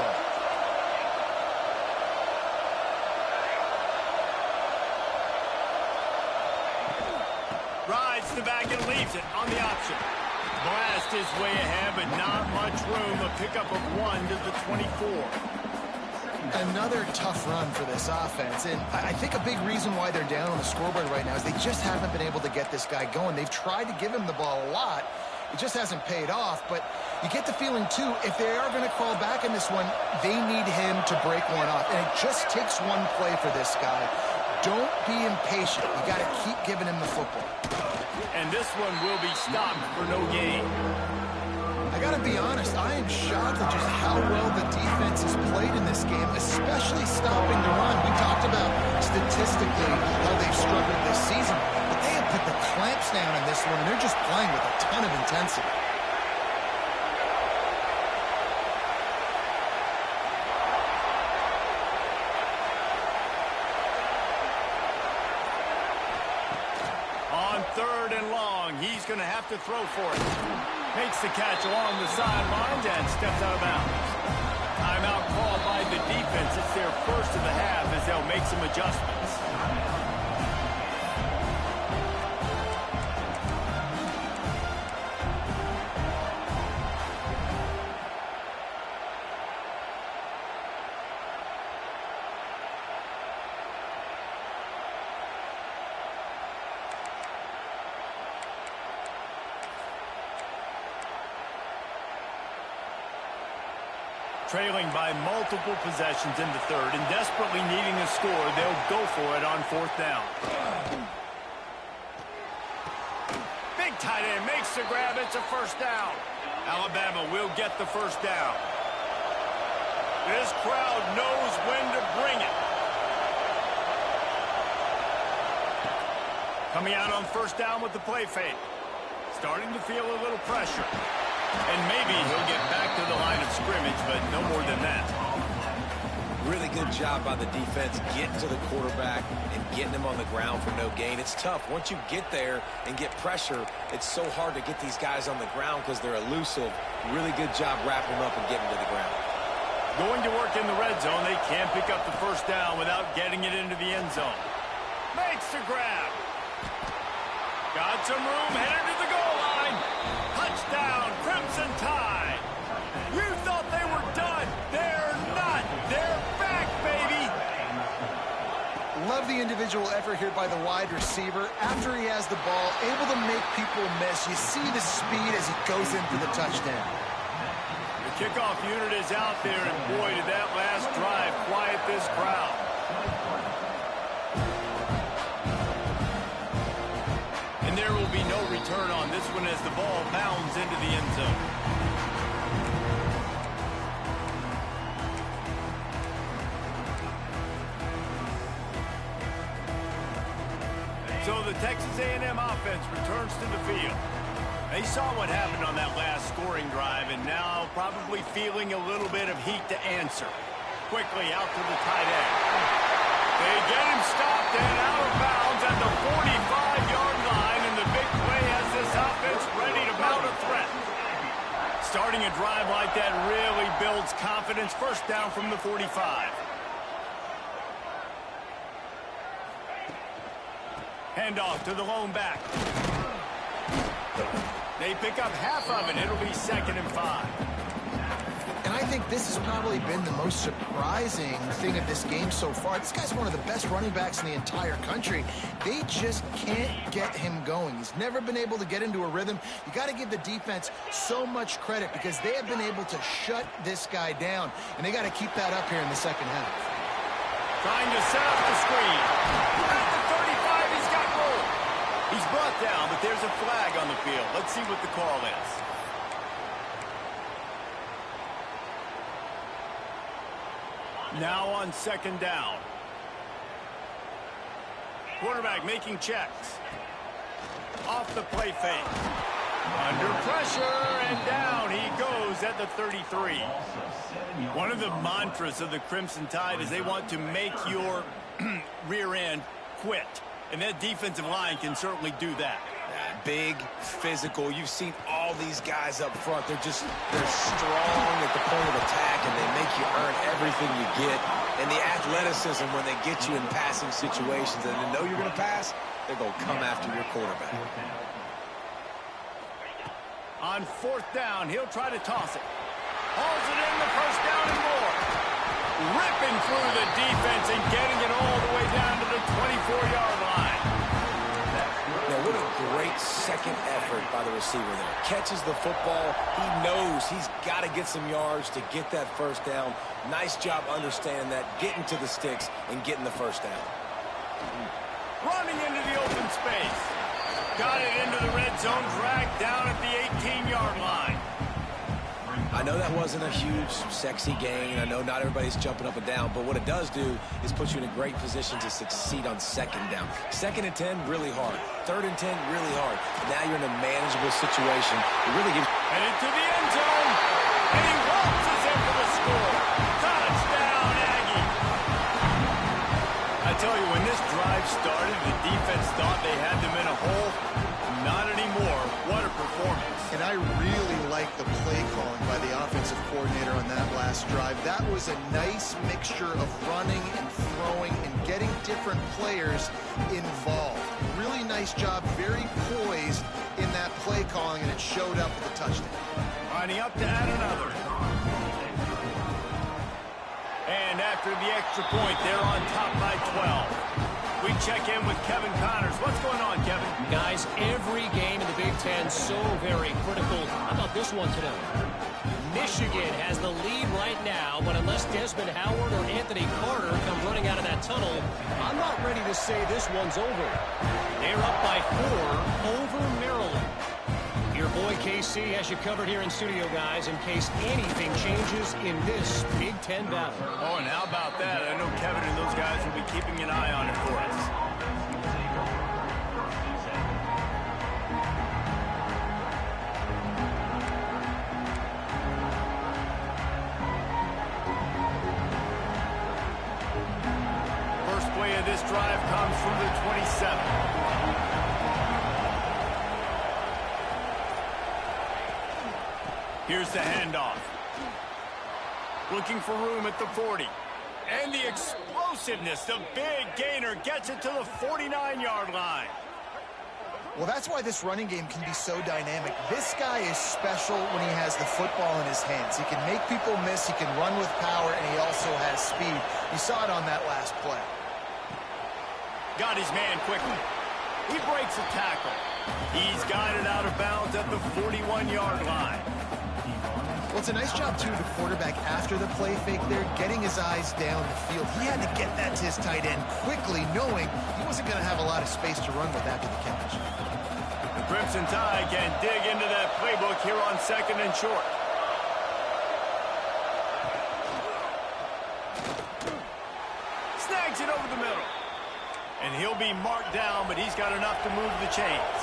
Rides the back and leaves it on the option. Blast is way ahead, but not much room. A pickup of 1 to the 24. Another tough run for this offense, and I think a big reason why they're down on the scoreboard right now is they just haven't been able to get this guy going. They've tried to give him the ball a lot. It just hasn't paid off, but you get the feeling, too, if they are going to crawl back in this one, they need him to break one off. And it just takes one play for this guy. Don't be impatient. You got to keep giving him the football. And this one will be stopped for no gain. I got to be honest, I am shocked at just how well the defense has played in this game, especially stopping the run. We talked about statistically how they've struggled this season, but they have put the clamps down in this one, and they're just playing with a ton of intensity. On 3rd and long, he's going to have to throw for it. Makes the catch along the sidelines and steps out of bounds. Timeout called by the defense. It's their first of the half as they'll make some adjustments. Trailing by multiple possessions in the third and desperately needing a score, they'll go for it on fourth down. Big tight end makes the grab. It's a first down. Alabama will get the first down. This crowd knows when to bring it. Coming out on first down with the play fake. Starting to feel a little pressure. And maybe he'll get back to the line of scrimmage, but no more than that. Really good job by the defense getting to the quarterback and getting him on the ground for no gain. It's tough. Once you get there and get pressure, it's so hard to get these guys on the ground because they're elusive. Really good job wrapping them up and getting to the ground. Going to work in the red zone. They can't pick up the first down without getting it into the end zone. Makes the grab. Got some room, headed to the goal line. Touchdown, Crimson Tide. You thought they were done. They're not. They're back, baby. Love the individual effort here by the wide receiver. After he has the ball, able to make people miss. You see the speed as he goes in for the touchdown. The kickoff unit is out there, and boy, did that last drive quiet this crowd. And there will be no return on this one as the ball bounds into the end zone. So the Texas A&M offense returns to the field. They saw what happened on that last scoring drive and now probably feeling a little bit of heat to answer. Quickly out to the tight end. They get him stopped and out of bounds at the 45-yard line, and the big play has this offense ready to mount a threat. Starting a drive like that really builds confidence. First down from the 45. Handoff to the lone back. They pick up half of it. It'll be 2nd and 5. And I think this has probably been the most surprising thing of this game so far. This guy's one of the best running backs in the entire country. They just can't get him going. He's never been able to get into a rhythm. You got to give the defense so much credit because they have been able to shut this guy down, and they got to keep that up here in the second half. Trying to set up the screen. At the 35, he's got goal. He's brought down, but there's a flag on the field. Let's see what the call is. Now on 2nd down. Quarterback making checks. Off the play fake. Under pressure, and down he goes at the 33. One of the mantras of the Crimson Tide is they want to make your rear end quit. And that defensive line can certainly do that. Big, physical. You've seen all these guys up front. They're strong at the point of attack, and they make you earn everything you get. And the athleticism when they get you in passing situations and they know you're going to pass, they're going to come after your quarterback. On 4th down, he'll try to toss it. Hauls it in, the first down and more. Ripping through the defense and getting it all the way down to the 24-yard line. Now, what a great second effort by the receiver there. Catches the football. He knows he's got to get some yards to get that first down. Nice job understanding that, getting to the sticks and getting the first down. Running into the open space. Got it into the red zone, dragged down at the 18-yard line. I know that wasn't a huge, sexy gain. I know not everybody's jumping up and down, but what it does do is put you in a great position to succeed on 2nd down. 2nd and 10, really hard. 3rd and 10, really hard. Now you're in a manageable situation. It really gives... Headed to the end zone, and he waltzes in for the score. Touchdown, Aggie. I tell you, when this drive started, the defense thought they had them in a hole. Not anymore. What a performance. And I really like the play calling by the offensive coordinator on that last drive. That was a nice mixture of running and throwing and getting different players involved. Really nice job, very poised in that play calling, and it showed up with a touchdown. Lining up to add another. And after the extra point, they're on top by 12. We check in with Kevin Connors. What's going on, Kevin? Guys, every game in the Big Ten so very critical. How about this one today? Michigan Michigan has the lead right now, but unless Desmond Howard or Anthony Carter come running out of that tunnel, I'm not ready to say this one's over. They're up by 4 over Maryland. Your boy KC has you covered here in studio, guys, in case anything changes in this Big Ten battle. Oh, and how about that? I know Kevin and those guys will be keeping an eye on it for us. This drive comes from the 27. Here's the handoff. Looking for room at the 40. And the explosiveness, the big gainer gets it to the 49-yard line. Well, that's why this running game can be so dynamic. This guy is special when he has the football in his hands. He can make people miss, he can run with power, and he also has speed. You saw it on that last play. Got his man quickly. He breaks a tackle. He's got it out of bounds at the 41-yard line. Well, it's a nice job, too, the quarterback after the play fake there, getting his eyes down the field. He had to get that to his tight end quickly, knowing he wasn't going to have a lot of space to run with after the catch. The Crimson Tide can dig into that playbook here on 2nd and short. Snags it over the middle. And he'll be marked down, but he's got enough to move the chains.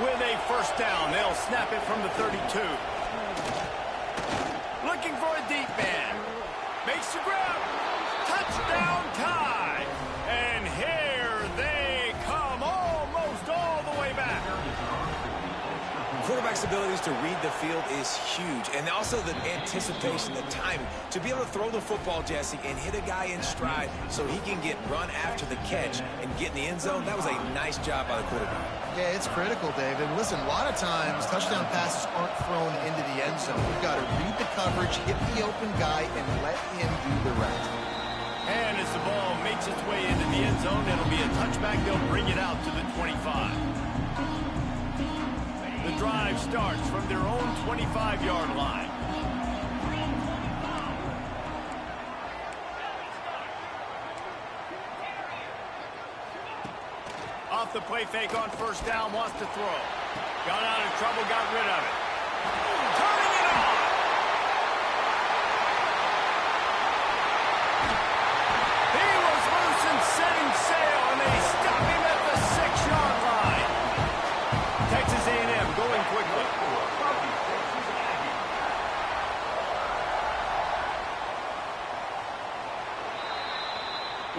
With a first down, they'll snap it from the 32. Looking for a deep man. Makes the grab. Touchdown Tide. And here they come, almost all the way back. Quarterback's abilities to read the field is huge, and also the anticipation, the timing, to be able to throw the football, Jesse, and hit a guy in stride so he can get run after the catch and get in the end zone. That was a nice job by the quarterback. Yeah, it's critical, Dave. And listen, a lot of times touchdown passes aren't thrown into the end zone. You've got to read the coverage, hit the open guy, and let him do the rest. And as the ball makes its way into the end zone, it'll be a touchback. They'll bring it out to the 25. The drive starts from their own 25-yard line. Off the play fake on first down, wants to throw. Got out of trouble, got rid of it. Turning it on! He was loose and setting sail, and they stop him at the 6-yard line. Texas A&M going quickly.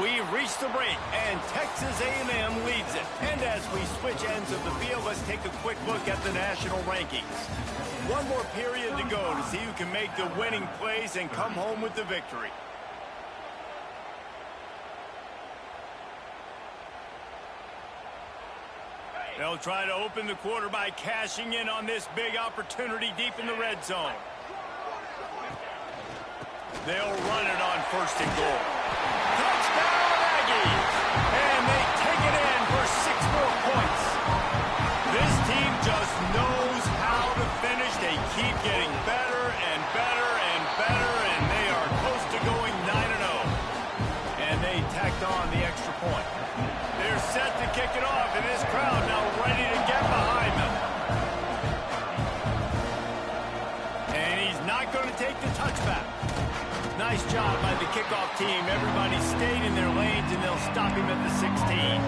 We've reached the break, and Texas A&M leads it. And as we switch ends of the field, let's take a quick look at the national rankings. One more period to go to see who can make the winning plays and come home with the victory. They'll try to open the quarter by cashing in on this big opportunity deep in the red zone. They'll run it on 1st and goal. Touchdown Aggies! And they take it in for 6 more points. This team just knows how to finish. They keep getting better and better and better, and they are close to going 9-0. And they tacked on the extra point. They're set to kick it off, and this crowd now ready to get behind them. And he's not going to take the touchback. Nice job by the kickoff team. Everybody stayed in their lanes, and they'll stop him at the 16.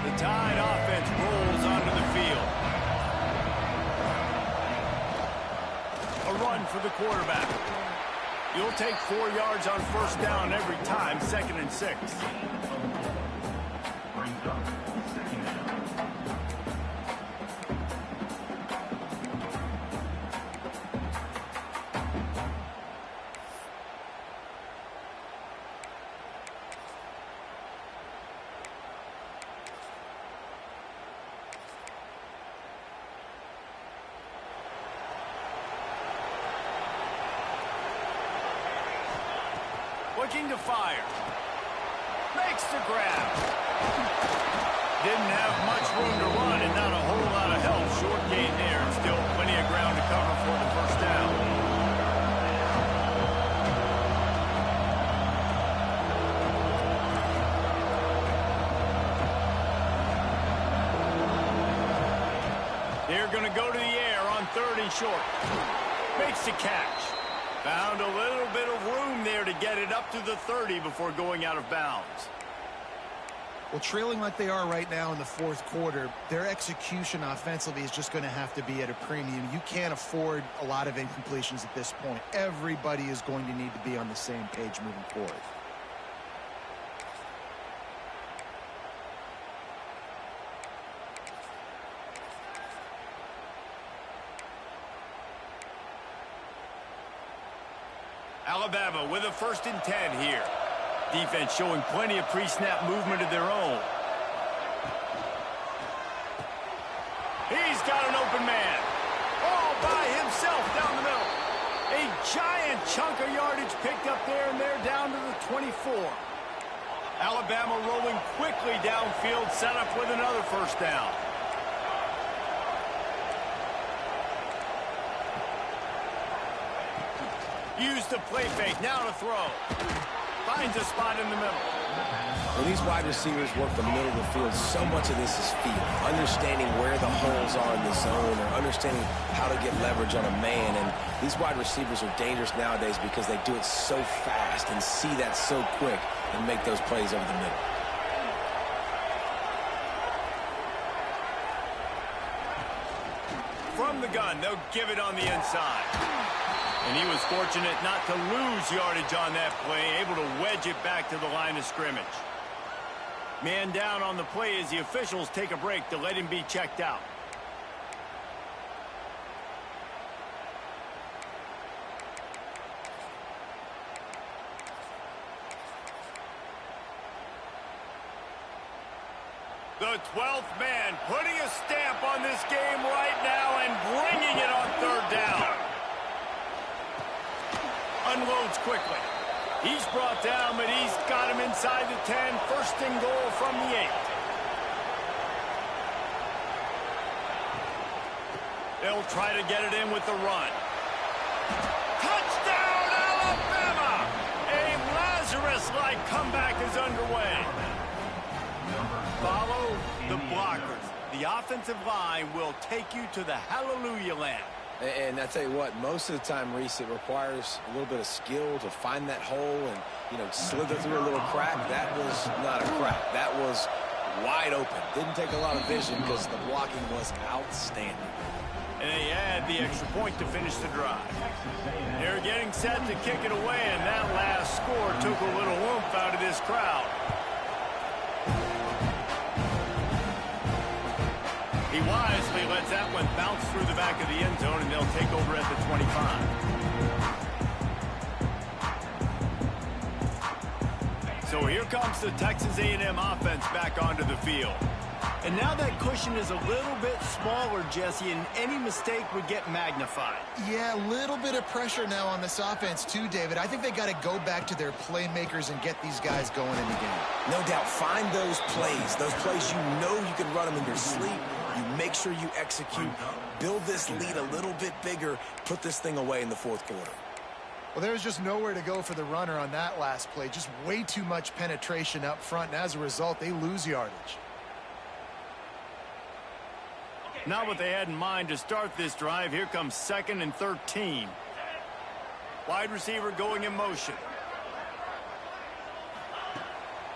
The Tide offense rolls onto the field. A run for the quarterback. You'll take 4 yards on first down every time, 2nd and 6. Looking to fire. Makes the grab. Didn't have much room to run and not a whole lot of help. Short gain there. Still plenty of ground to cover for the first down. They're going to go to the air on 3rd and short. Makes the catch. Found a little bit of room there to get it up to the 30 before going out of bounds. Well, trailing like they are right now in the 4th quarter, their execution offensively is just going to have to be at a premium. You can't afford a lot of incompletions at this point. Everybody is going to need to be on the same page moving forward. Alabama with a 1st and 10 here. Defense showing plenty of pre-snap movement of their own. He's got an open man. All by himself down the middle. A giant chunk of yardage picked up there, and they're down to the 24. Alabama rolling quickly downfield, set up with another 1st down. Use the play fake, now to throw. Finds a spot in the middle. When these wide receivers work the middle of the field, so much of this is feel. Understanding where the holes are in the zone or understanding how to get leverage on a man. And these wide receivers are dangerous nowadays because they do it so fast and see that so quick and make those plays over the middle. From the gun, they'll give it on the inside. And he was fortunate not to lose yardage on that play, able to wedge it back to the line of scrimmage. Man down on the play as the officials take a break to let him be checked out. The 12th man putting a stamp on this game right now and bringing it on 3rd down. Unloads quickly. He's brought down, but he's got him inside the 10. 1st and goal from the 8. They'll try to get it in with the run. Touchdown, Alabama! A Lazarus-like comeback is underway. Follow the blockers. The offensive line will take you to the hallelujah land. And I tell you what, most of the time, Reese, it requires a little bit of skill to find that hole and, slither through a little crack. That was not a crack. That was wide open. Didn't take a lot of vision because the blocking was outstanding. And they add the extra point to finish the drive. They're getting set to kick it away, and that last score took a little oomph out of this crowd. He wisely lets that one bounce through the back of the end zone, and they'll take over at the 25. So here comes the Texas A&M offense back onto the field. And now that cushion is a little bit smaller, Jesse, and any mistake would get magnified. Yeah, a little bit of pressure now on this offense too, David. I think they got to go back to their playmakers and get these guys going in the game. No doubt. Find those plays you know you can run them in your sleep. You make sure you execute. Build this lead a little bit bigger. Put this thing away in the 4th quarter. Well, there was just nowhere to go for the runner on that last play. Just way too much penetration up front, and as a result, they lose yardage. Not what they had in mind to start this drive. Here comes 2nd and 13. Wide receiver going in motion.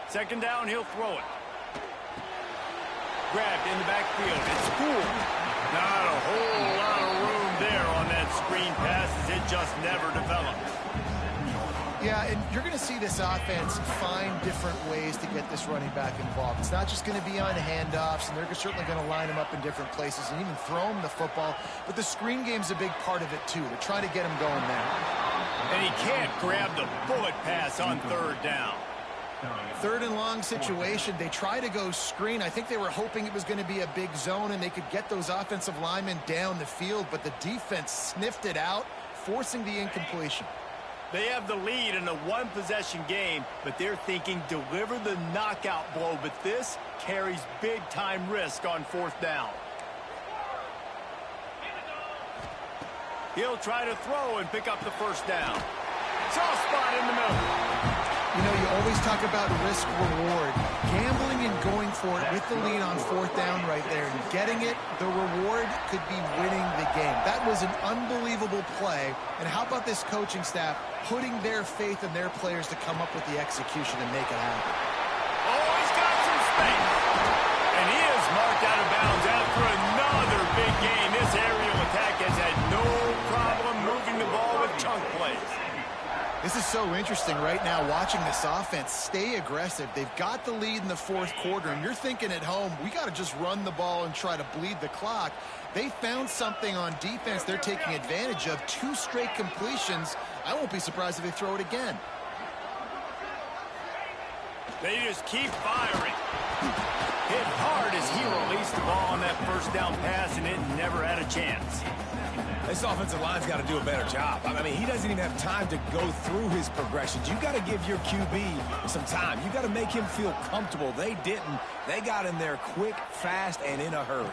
2nd down, he'll throw it. Grabbed in the backfield. It's cool. Not a whole lot of room there on that screen pass as it just never developed. Yeah, and you're going to see this offense find different ways to get this running back involved. It's not just going to be on handoffs, and they're certainly going to line him up in different places and even throw him the football. But the screen game's a big part of it, too. They're trying to get him going there. And he can't grab the bullet pass on 3rd down. 3rd and long situation. They try to go screen. I think they were hoping it was going to be a big zone and they could get those offensive linemen down the field, but the defense sniffed it out, forcing the incompletion. They have the lead in a one-possession game, but they're thinking deliver the knockout blow. But this carries big-time risk on fourth down. He'll try to throw and pick up the first down. Soft spot in the middle. You know, you always talk about risk-reward. Gambling and going for it with the lead on fourth down right there and getting it, the reward could be winning the game. That was an unbelievable play. And how about this coaching staff putting their faith in their players to come up with the execution and make it happen? Oh, he's got some space. And he is marked out of bounds after another big gain. This aerial attack has had no problem moving the ball with chunk plays. This is so interesting right now, watching this offense stay aggressive. They've got the lead in the fourth quarter, and you're thinking at home, we got to just run the ball and try to bleed the clock. They found something on defense they're taking advantage of. 2 straight completions. I won't be surprised if they throw it again. They just keep firing. Hit hard as he released the ball on that first down pass, and it never had a chance. This offensive line's got to do a better job. I mean, he doesn't even have time to go through his progressions. You got to give your QB some time. You got to make him feel comfortable. They didn't. They got in there quick, fast, and in a hurry.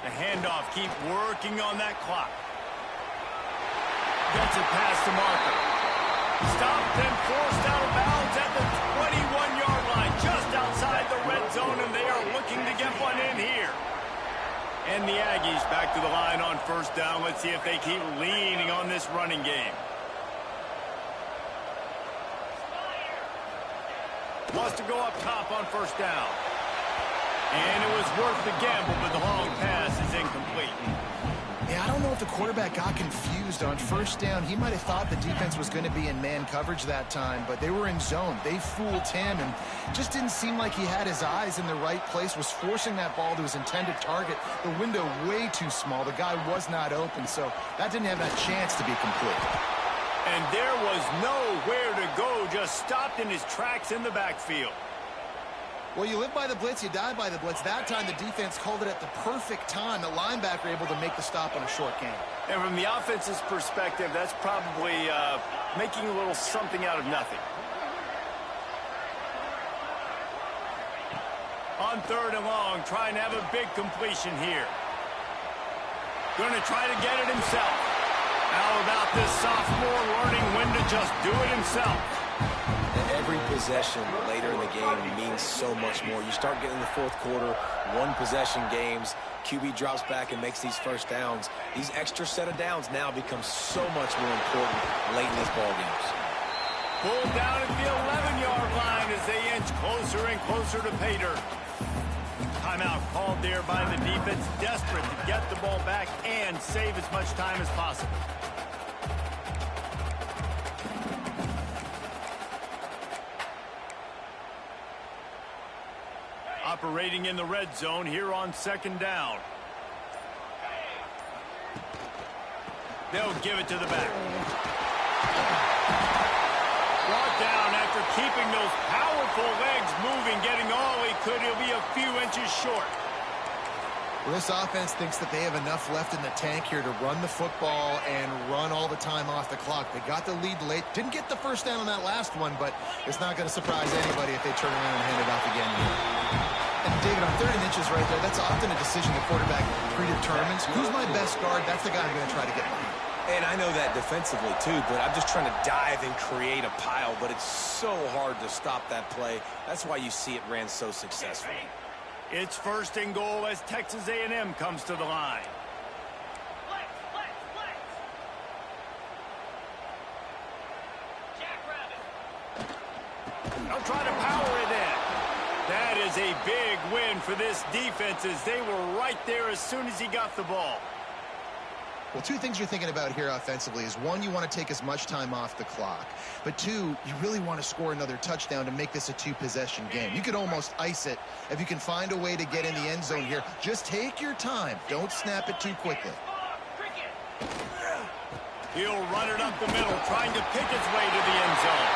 The handoff, keep working on that clock. Gets it past the marker. Stopped and forced out of bounds at the 21-yard line, just outside the red zone, and they are looking to get one in here. And the Aggies back to the line on first down. Let's see if they keep leaning on this running game. Wants to go up top on first down. And it was worth the gamble, but the long pass is incomplete. Yeah, I don't know if the quarterback got confused on first down. He might have thought the defense was going to be in man coverage that time, but they were in zone. They fooled him and just didn't seem like he had his eyes in the right place, was forcing that ball to his intended target. The window way too small. The guy was not open, so that didn't have that chance to be complete. And there was nowhere to go, just stopped in his tracks in the backfield. Well, you live by the blitz, you die by the blitz. That time the defense called it at the perfect time. The linebacker able to make the stop on a short gain. And from the offense's perspective, that's probably making a little something out of nothing. On third and long, trying to have a big completion here. Going to try to get it himself. How about this sophomore learning when to just do it himself? Every possession later in the game means so much more. You start getting in the fourth quarter, one-possession games, QB drops back and makes these first downs. These extra set of downs now become so much more important late in these ball games. Pulled down at the 11-yard line as they inch closer and closer to pay dirt. Timeout called there by the defense, desperate to get the ball back and save as much time as possible. Operating in the red zone here on second down. They'll give it to the back. Brought down after keeping those powerful legs moving, getting all he could. He'll be a few inches short. Well, this offense thinks that they have enough left in the tank here to run the football and run all the time off the clock. They got the lead late. Didn't get the first down on that last one, but it's not going to surprise anybody if they turn around and hand it off again here. And David, on 30 inches right there, that's often a decision the quarterback predetermines. Who's my best guard? That's the guy I'm going to try to get behind. And I know that defensively too, but I'm just trying to dive and create a pile, but it's so hard to stop that play. That's why you see it ran so successfully. It's first and goal as Texas A&M comes to the line. They'll try to power it in. That is a big win for this defense as they were right there as soon as he got the ball. Well, 2 things you're thinking about here offensively is, 1, you want to take as much time off the clock. But 2, you really want to score another touchdown to make this a 2-possession game. You could almost ice it if you can find a way to get in the end zone here. Just take your time. Don't snap it too quickly. He'll run it up the middle, trying to pick its way to the end zone.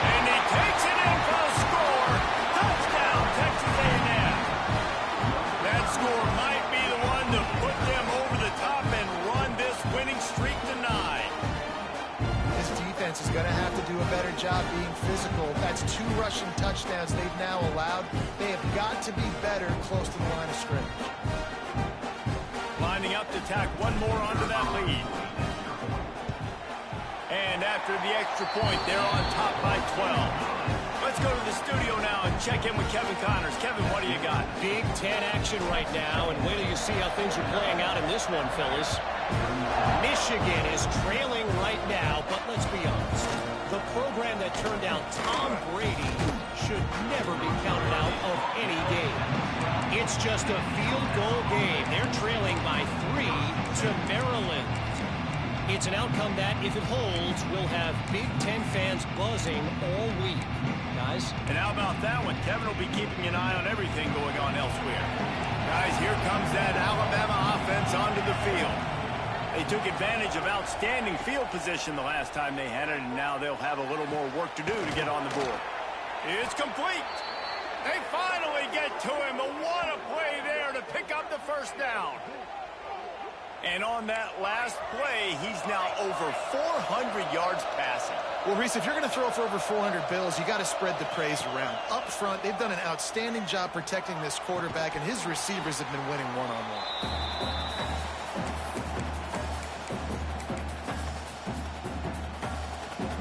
And he takes it in for a score. Touchdown, Texas A&M. That score might be the one to put them over the top and run this winning streak to 9. This defense defense is going to have to do a better job being physical. That's 2 rushing touchdowns they've now allowed. They have got to be better close to the line of scrimmage. Lining up to tack one more onto that lead. And after the extra point, they're on top by 12. Let's go to the studio now and check in with Kevin Connors. Kevin, what do you got? Big Ten action right now, and wait till you see how things are playing out in this one, fellas. Michigan is trailing right now, but let's be honest. The program that turned out Tom Brady should never be counted out of any game. It's just a field goal game. They're trailing by 3 to Maryland. It's an outcome that, if it holds, will have Big Ten fans buzzing all week. Guys? And how about that one? Kevin will be keeping an eye on everything going on elsewhere. Guys, here comes that Alabama offense onto the field. They took advantage of outstanding field position the last time they had it, and now they'll have a little more work to do to get on the board. It's complete. They finally get to him, but what a play there to pick up the first down. And on that last play, he's now over 400 yards passing. Well, Reese, if you're going to throw for over 400 bills, you got to spread the praise around. Up front, they've done an outstanding job protecting this quarterback, and his receivers have been winning one-on-one.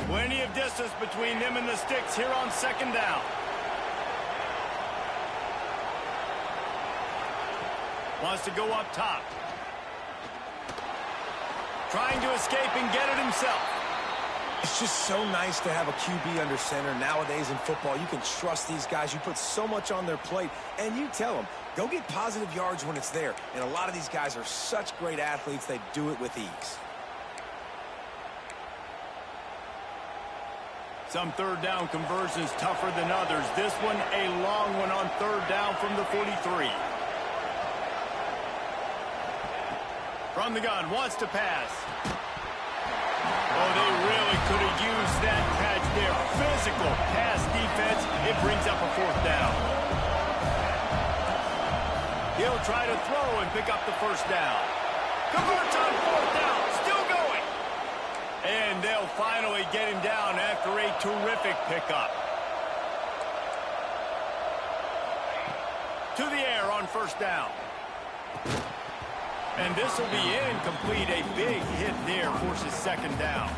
Plenty of distance between them and the sticks here on second down. Wants to go up top. Trying to escape and get it himself. It's just so nice to have a QB under center. Nowadays in football, you can trust these guys. You put so much on their plate, and you tell them, go get positive yards when it's there. And a lot of these guys are such great athletes, they do it with ease. Some third down conversions tougher than others. This one, a long one on third down from the 43. From the gun, wants to pass. Oh, they really could have used that catch there. Physical pass defense. It brings up a fourth down. He'll try to throw and pick up the first down. Converts on fourth down. Still going. And they'll finally get him down after a terrific pickup. To the air on first down. And this will be incomplete. A big hit there forces second down.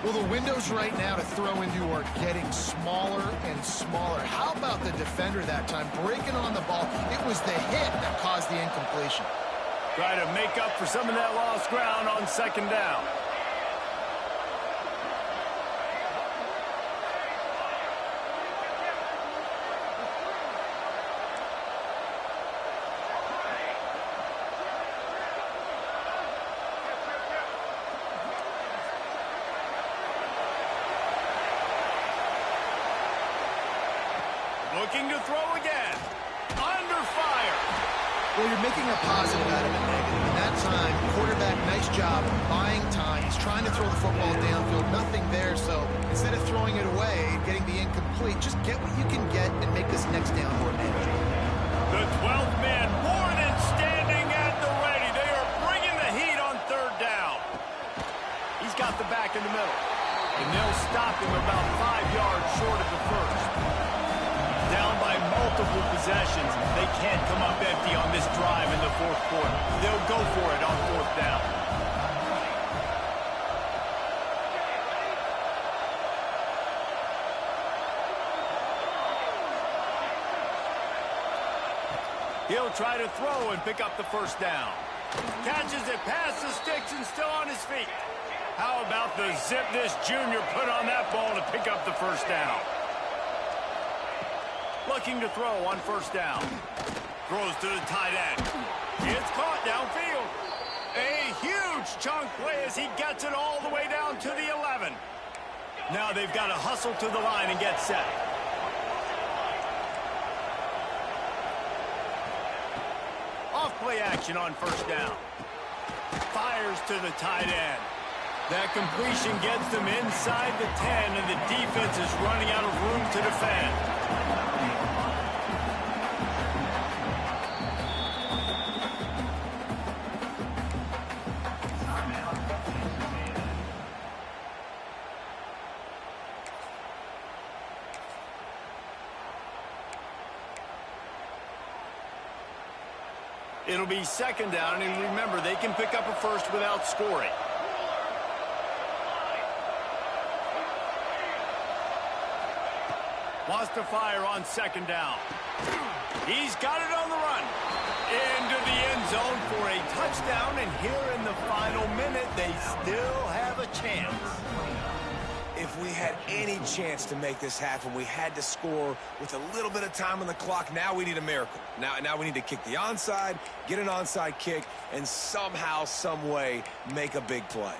Well, the windows right now to throw into are getting smaller and smaller. How about the defender that time breaking on the ball? It was the hit that caused the incompletion. Try to make up for some of that lost ground on second down. Looking to throw again. Under fire. Well, you're making a positive out of a negative. And that time, quarterback, nice job buying time. He's trying to throw the football downfield. Nothing there, so instead of throwing it away and getting the incomplete, just get what you can get and make this next down more manageable. The 12th man more than standing at the ready. They are bringing the heat on third down. He's got the back in the middle. And they'll stop him about 5 yards short of the first. Down by multiple possessions. They can't come up empty on this drive in the fourth quarter. They'll go for it on fourth down. He'll try to throw and pick up the first down. Catches it past the sticks and still on his feet. How about the zip this junior put on that ball to pick up the first down? Looking to throw on first down. Throws to the tight end. It's caught downfield. A huge chunk play as he gets it all the way down to the 11. Now they've got to hustle to the line and get set. Off play action on first down. Fires to the tight end. That completion gets them inside the 10, and the defense is running out of room to defend. It'll be second down, and remember, they can pick up a first without scoring. Wants to fire on second down. He's got it on the run. Into the end zone for a touchdown, and here in the final minute, they still have a chance. If we had any chance to make this happen, we had to score with a little bit of time on the clock. Now we need a miracle. Now we need to kick the onside, get an onside kick, and somehow, some way, make a big play.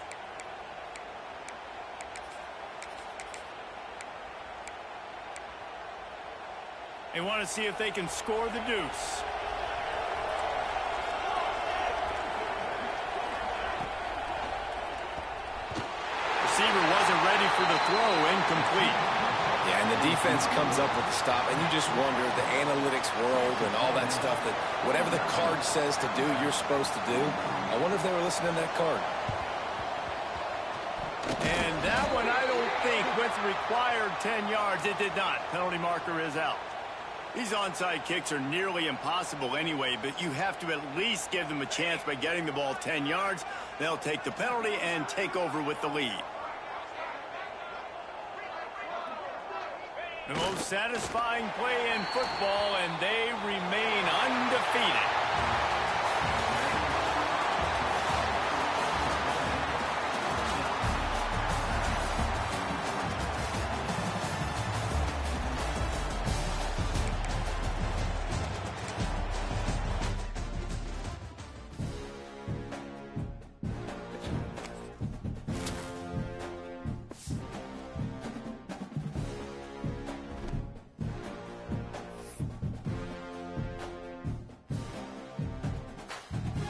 They want to see if they can score the deuce. Receiver wasn't ready for the throw, incomplete. Yeah, and the defense comes up with the stop, and you just wonder, the analytics world and all that stuff, that whatever the card says to do, you're supposed to do. I wonder if they were listening to that card. And that one, I don't think, with required 10 yards, it did not. Penalty marker is out. These onside kicks are nearly impossible anyway, but you have to at least give them a chance by getting the ball 10 yards. They'll take the penalty and take over with the lead. The most satisfying play in football, and they remain undefeated.